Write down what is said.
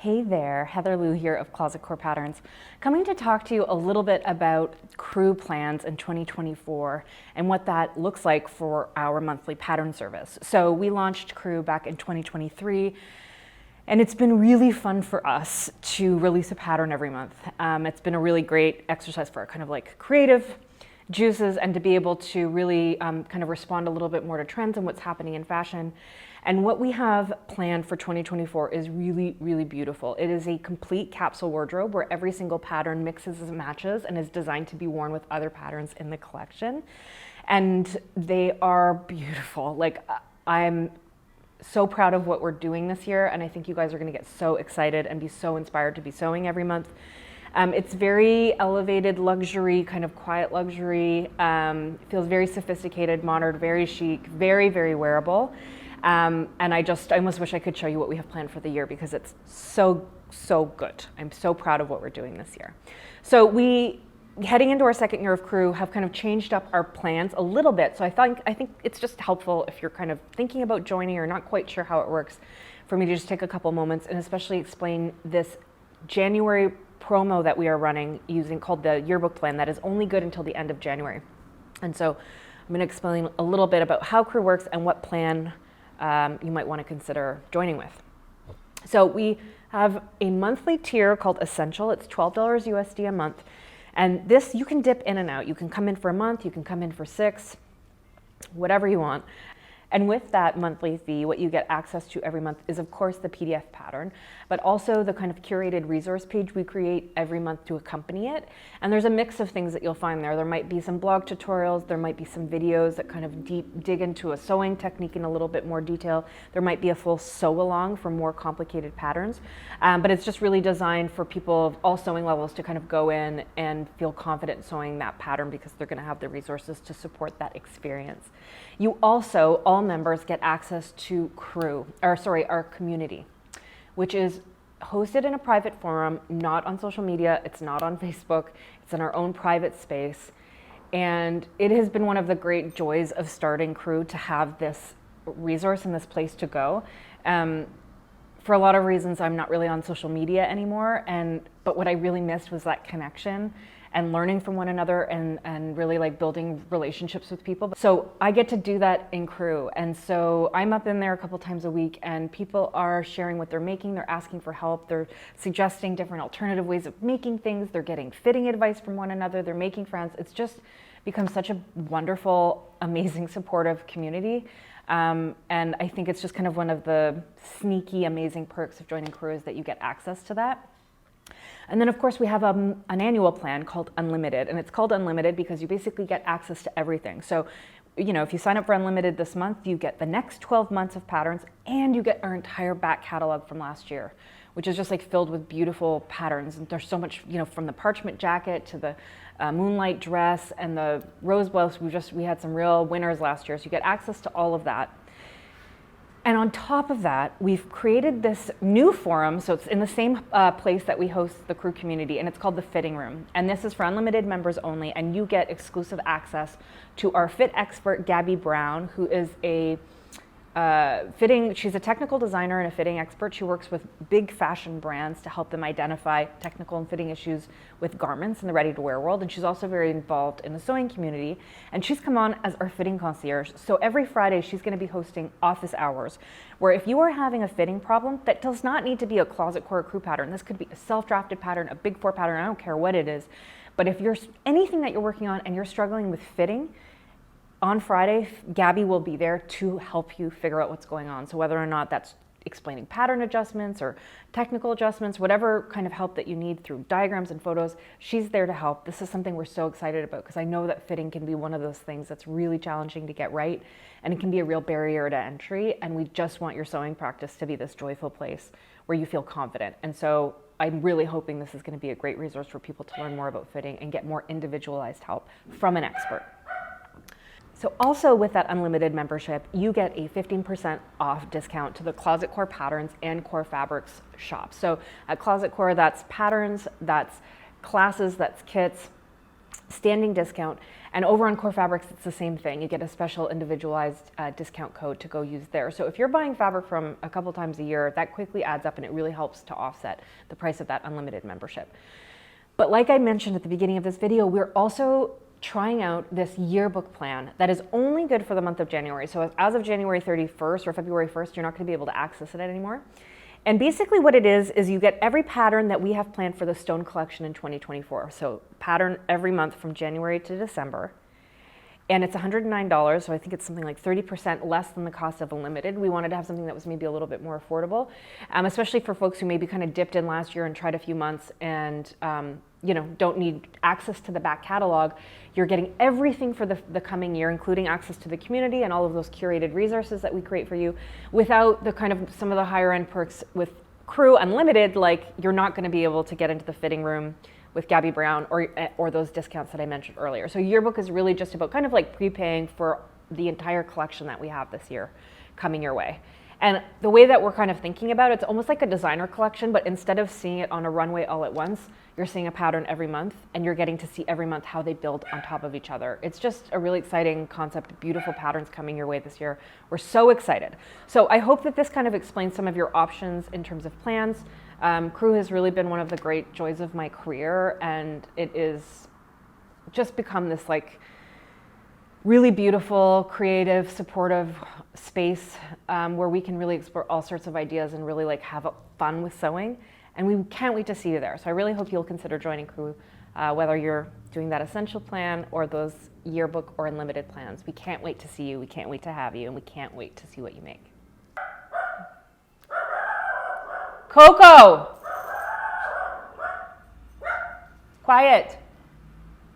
Hey there, Heather Lou here of Closet Core Patterns, coming to talk to you a little bit about crew plans in 2024 and what that looks like for our monthly pattern service. So we launched Crew back in 2023, and it's been really fun for us to release a pattern every month. It's been a really great exercise for our kind of like creative juices and to be able to really kind of respond a little bit more to trends and what's happening in fashion. And what we have planned for 2024 is really, really beautiful. It is a complete capsule wardrobe where every single pattern mixes and matches and is designed to be worn with other patterns in the collection. And they are beautiful. Like, I'm so proud of what we're doing this year, and I think you guys are gonna get so excited and be so inspired to be sewing every month. It's very elevated luxury, kind of quiet luxury, feels very sophisticated, modern, very chic, very, very wearable. And I almost wish I could show you what we have planned for the year because it's so, so good. I'm so proud of what we're doing this year. So we, heading into our second year of Crew, have kind of changed up our plans a little bit. So I think it's just helpful if you're kind of thinking about joining or not quite sure how it works, for me to just take a couple moments and especially explain this January promo that we are running called the yearbook plan that is only good until the end of January. And so I'm going to explain a little bit about how Crew works and what plan you might want to consider joining with. So we have a monthly tier called Essential. It's $12 USD a month. And this, you can dip in and out. You can come in for a month, you can come in for 6, whatever you want. And with that monthly fee, what you get access to every month is, of course, the PDF pattern, but also the kind of curated resource page we create every month to accompany it. And there's a mix of things that you'll find there. There might be some blog tutorials, there might be some videos that kind of dig into a sewing technique in a little bit more detail. There might be a full sew along for more complicated patterns, but it's just really designed for people of all sewing levels to kind of go in and feel confident sewing that pattern because they're gonna have the resources to support that experience. You also, all members get access to our community, which is hosted in a private forum, not on social media, it's not on Facebook, it's in our own private space. And it has been one of the great joys of starting Crew to have this resource and this place to go. For a lot of reasons, I'm not really on social media anymore, but what I really missed was that connection and learning from one another and really like building relationships with people. So I get to do that in Crew. And so I'm up in there a couple times a week and people are sharing what they're making, they're asking for help, they're suggesting different alternative ways of making things, they're getting fitting advice from one another, they're making friends. It's just become such a wonderful, amazing, supportive community. And I think it's just kind of one of the sneaky, amazing perks of joining Crew is that you get access to that. And then of course we have an annual plan called Unlimited, and it's called Unlimited because you basically get access to everything. So, you know, if you sign up for Unlimited this month, you get the next 12 months of patterns and you get our entire back catalog from last year, which is just like filled with beautiful patterns. And there's so much, you know, from the parchment jacket to the moonlight dress and the rose blouse. We had some real winners last year. So you get access to all of that. And on top of that, we've created this new forum, so it's in the same place that we host the Crew community, and it's called the Fitting Room. And this is for Unlimited members only, and you get exclusive access to our fit expert, Gabby Brown, who is she's a technical designer and a fitting expert. She works with big fashion brands to help them identify technical and fitting issues with garments in the ready-to-wear world. And she's also very involved in the sewing community. And she's come on as our fitting concierge. So every Friday, she's gonna be hosting office hours, where if you are having a fitting problem, that does not need to be a Closet Core Crew pattern. This could be a self-drafted pattern, a Big Four pattern, I don't care what it is. But if you're anything that you're working on and you're struggling with fitting, on Friday, Gabby will be there to help you figure out what's going on. So whether or not that's explaining pattern adjustments or technical adjustments, whatever kind of help that you need through diagrams and photos, she's there to help. This is something we're so excited about because I know that fitting can be one of those things that's really challenging to get right, and it can be a real barrier to entry. And we just want your sewing practice to be this joyful place where you feel confident. And so I'm really hoping this is going to be a great resource for people to learn more about fitting and get more individualized help from an expert. So also with that Unlimited membership, you get a 15% off discount to the Closet Core Patterns and Core Fabrics shop. So at Closet Core, that's patterns, that's classes, that's kits, standing discount. And over on Core Fabrics, it's the same thing. You get a special individualized discount code to go use there. So if you're buying fabric from a couple times a year, that quickly adds up and it really helps to offset the price of that unlimited membership. But like I mentioned at the beginning of this video, we're also trying out this yearbook plan that is only good for the month of January. So as of January 31st or February 1st, you're not going to be able to access it anymore. And basically what it is you get every pattern that we have planned for the Stone collection in 2024. So pattern every month from January to December. And it's $109, so I think it's something like 30% less than the cost of Unlimited. We wanted to have something that was maybe a little bit more affordable, especially for folks who maybe kind of dipped in last year and tried a few months and don't need access to the back catalog. You're getting everything for the coming year, including access to the community and all of those curated resources that we create for you, without the kind of some of the higher end perks with Crew Unlimited, like you're not going to be able to get into the fitting room with Gabby Brown or those discounts that I mentioned earlier. So Yearbook is really just about kind of like prepaying for the entire collection that we have this year coming your way. And the way that we're kind of thinking about it, it's almost like a designer collection, but instead of seeing it on a runway all at once, you're seeing a pattern every month and you're getting to see every month how they build on top of each other. It's just a really exciting concept, beautiful patterns coming your way this year. We're so excited. So I hope that this kind of explains some of your options in terms of plans. Crew has really been one of the great joys of my career, and it is just become this like really beautiful, creative, supportive space where we can really explore all sorts of ideas and really like have fun with sewing. And we can't wait to see you there. So I really hope you'll consider joining Crew, whether you're doing that essential plan or those yearbook or unlimited plans. We can't wait to see you. We can't wait to have you, and we can't wait to see what you make. Coco! Quiet.